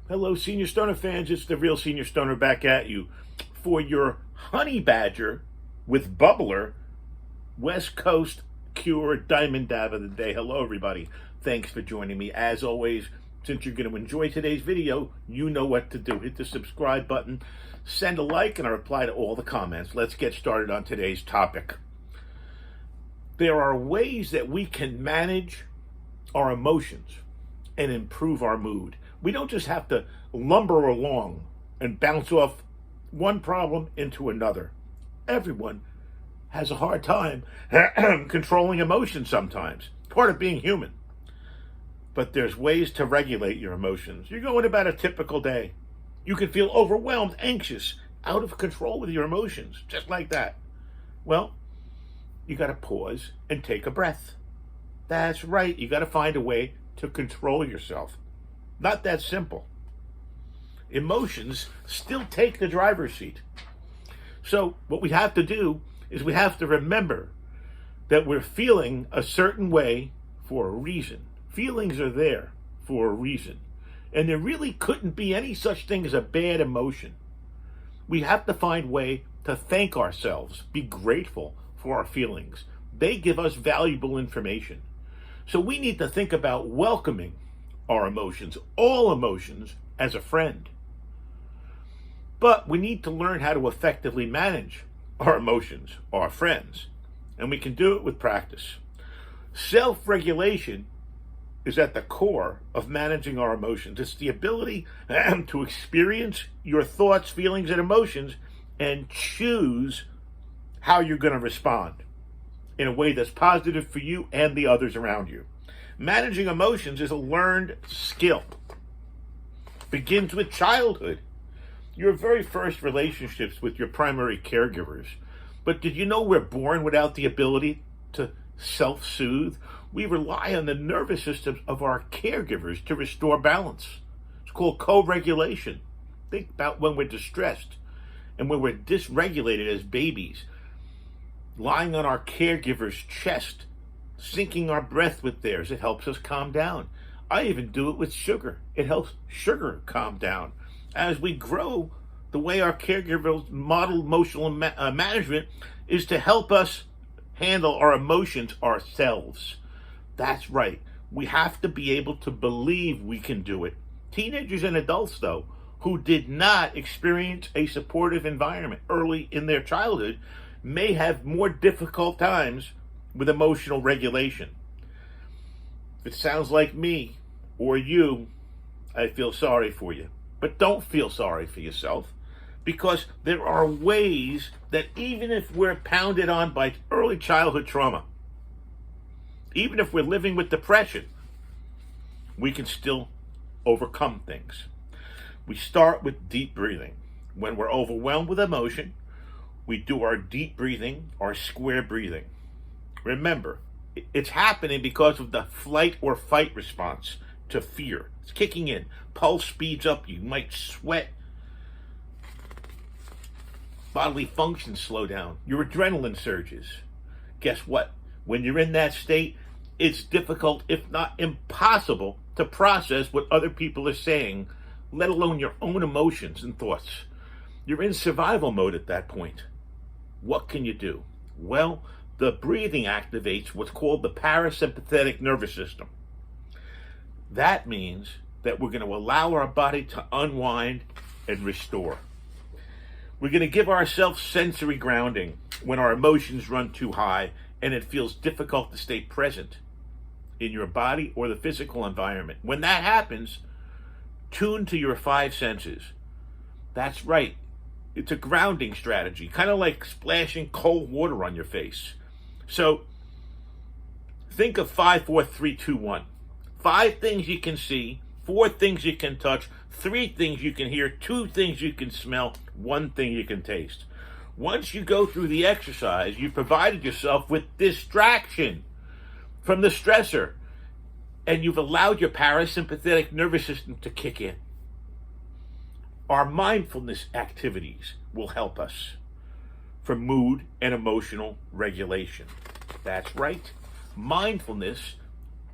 Hello, Senior Stoner fans. It's the real Senior Stoner back at you for your Honey Badger with Bubbler West Coast Cure Diamond Dab of the Day. Hello, everybody. Thanks for joining me. As always, since you're going to enjoy today's video, you know what to do. Hit the subscribe button, send a like, and I reply to all the comments. Let's get started on today's topic. There are ways that we can manage our emotions and improve our mood. We don't just have to lumber along and bounce off one problem into another. Everyone has a hard time controlling emotions sometimes. Part of being human. But there's ways to regulate your emotions. You're going about a typical day. You can feel overwhelmed, anxious, out of control with your emotions, just like that. Well, you got to pause and take a breath. That's right. You got to find a way to control yourself. Not that simple. Emotions still take the driver's seat. So what we have to do is we have to remember that we're feeling a certain way for a reason. Feelings are there for a reason. And there really couldn't be any such thing as a bad emotion. We have to find a way to thank ourselves, be grateful for our feelings. They give us valuable information. So we need to think about welcoming our emotions, all emotions, as a friend. But we need to learn how to effectively manage our emotions, our friends, and we can do it with practice. Self-regulation is at the core of managing our emotions. It's the ability to experience your thoughts, feelings, and emotions and choose how you're going to respond in a way that's positive for you and the others around you. Managing emotions is a learned skill. Begins with childhood. Your very first relationships with your primary caregivers. But did you know we're born without the ability to self-soothe? We rely on the nervous systems of our caregivers to restore balance. It's called co-regulation. Think about when we're distressed and when we're dysregulated as babies. Lying on our caregiver's chest, syncing our breath with theirs, it helps us calm down. I even do it with sugar. It helps sugar calm down. As we grow, the way our caregivers model emotional management is to help us handle our emotions ourselves. That's right. We have to be able to believe we can do it. Teenagers and adults, though, who did not experience a supportive environment early in their childhood may have more difficult times with emotional regulation. If it sounds like me or you, I feel sorry for you. But don't feel sorry for yourself, because there are ways that even if we're pounded on by early childhood trauma, even if we're living with depression, we can still overcome things. We start with deep breathing. When we're overwhelmed with emotion, we do our deep breathing, our square breathing. Remember, it's happening because of the flight or fight response to fear. It's kicking in. Pulse speeds up. You might sweat. Bodily functions slow down. Your adrenaline surges. Guess what? When you're in that state, it's difficult, if not impossible, to process what other people are saying, let alone your own emotions and thoughts. You're in survival mode at that point. What can you do? Well, the breathing activates what's called the parasympathetic nervous system. That means that we're going to allow our body to unwind and restore. We're going to give ourselves sensory grounding when our emotions run too high and it feels difficult to stay present in your body or the physical environment. When that happens, tune to your five senses. That's right. It's a grounding strategy, kind of like splashing cold water on your face. So think of 5, 4, 3, 2, 1. 5 things you can see, 4 things you can touch, 3 things you can hear, 2 things you can smell, 1 thing you can taste. Once you go through the exercise, you've provided yourself with distraction from the stressor, and you've allowed your parasympathetic nervous system to kick in. Our mindfulness activities will help us for mood and emotional regulation. That's right. Mindfulness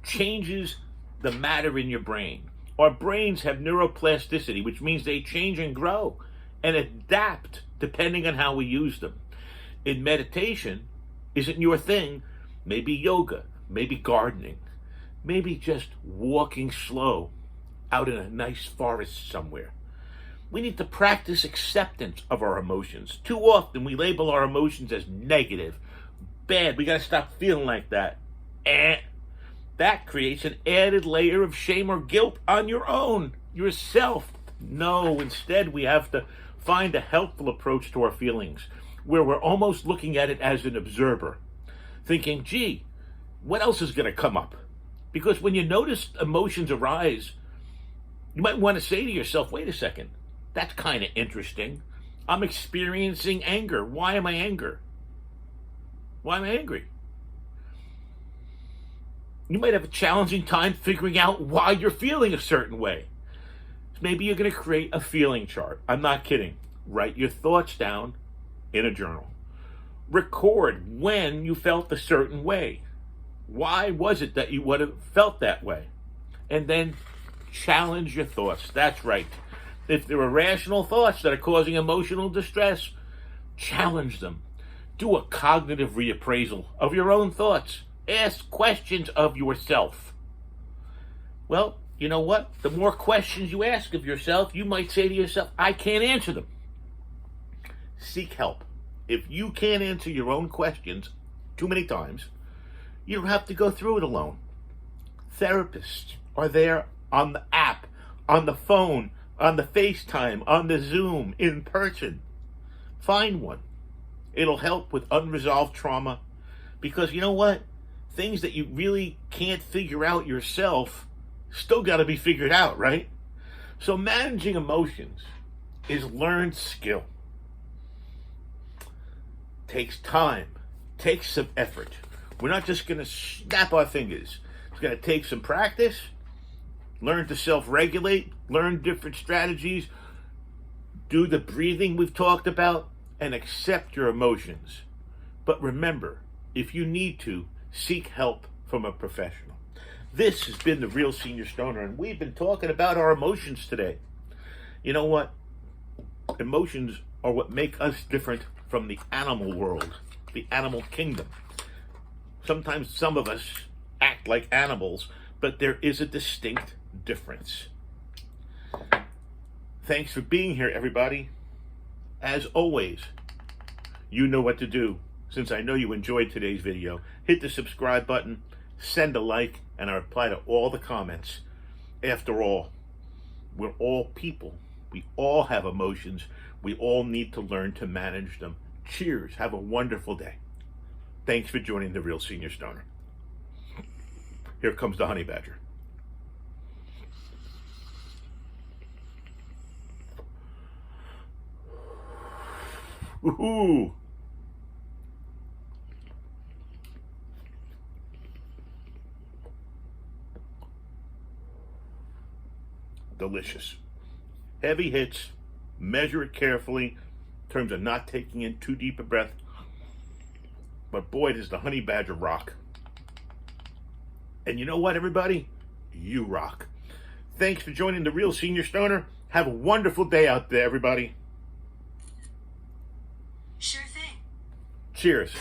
changes the matter in your brain. Our brains have neuroplasticity, which means they change and grow and adapt depending on how we use them. In meditation, isn't your thing, maybe yoga, maybe gardening, maybe just walking slow out in a nice forest somewhere. We need to practice acceptance of our emotions. Too often we label our emotions as negative, bad. We got to stop feeling like that. That creates an added layer of shame or guilt on your own, yourself. No, instead we have to find a helpful approach to our feelings, where we're almost looking at it as an observer, thinking, gee, what else is going to come up? Because when you notice emotions arise, you might want to say to yourself, wait a second, that's kind of interesting. I'm experiencing anger. Why am I angry? Why am I angry? You might have a challenging time figuring out why you're feeling a certain way. Maybe you're going to create a feeling chart. I'm not kidding. Write your thoughts down in a journal. Record when you felt a certain way. Why was it that you would have felt that way? And then challenge your thoughts. That's right. If there are rational thoughts that are causing emotional distress, challenge them. Do a cognitive reappraisal of your own thoughts. Ask questions of yourself. Well, you know what? The more questions you ask of yourself, you might say to yourself, I can't answer them. Seek help. If you can't answer your own questions too many times, you don't have to go through it alone. Therapists are there on the app, on the phone, on the FaceTime, on the Zoom, in person. Find one. It'll help with unresolved trauma, because you know what? Things that you really can't figure out yourself still got to be figured out, right? So managing emotions is learned skill. Takes time, takes some effort. We're not just going to snap our fingers. It's going to take some practice, learn to self-regulate, learn different strategies, do the breathing we've talked about, and accept your emotions. But remember, if you need to, seek help from a professional. This has been The Real Senior Stoner, and we've been talking about our emotions today. You know what? Emotions are what make us different from the animal world, the animal kingdom. Sometimes some of us act like animals, but there is a distinct difference. Thanks for being here, everybody. As always, you know what to do. Since I know you enjoyed today's video, hit the subscribe button, send a like, and I reply to all the comments. After all, we're all people. We all have emotions. We all need to learn to manage them. Cheers. Have a wonderful day. Thanks for joining The Real Senior Stoner. Here comes the honey badger. Woohoo! Delicious. Heavy hits. Measure it carefully in terms of not taking in too deep a breath. But boy, does the honey badger rock. And you know what, everybody? You rock. Thanks for joining The Real Senior Stoner. Have a wonderful day out there, everybody. Sure thing. Cheers.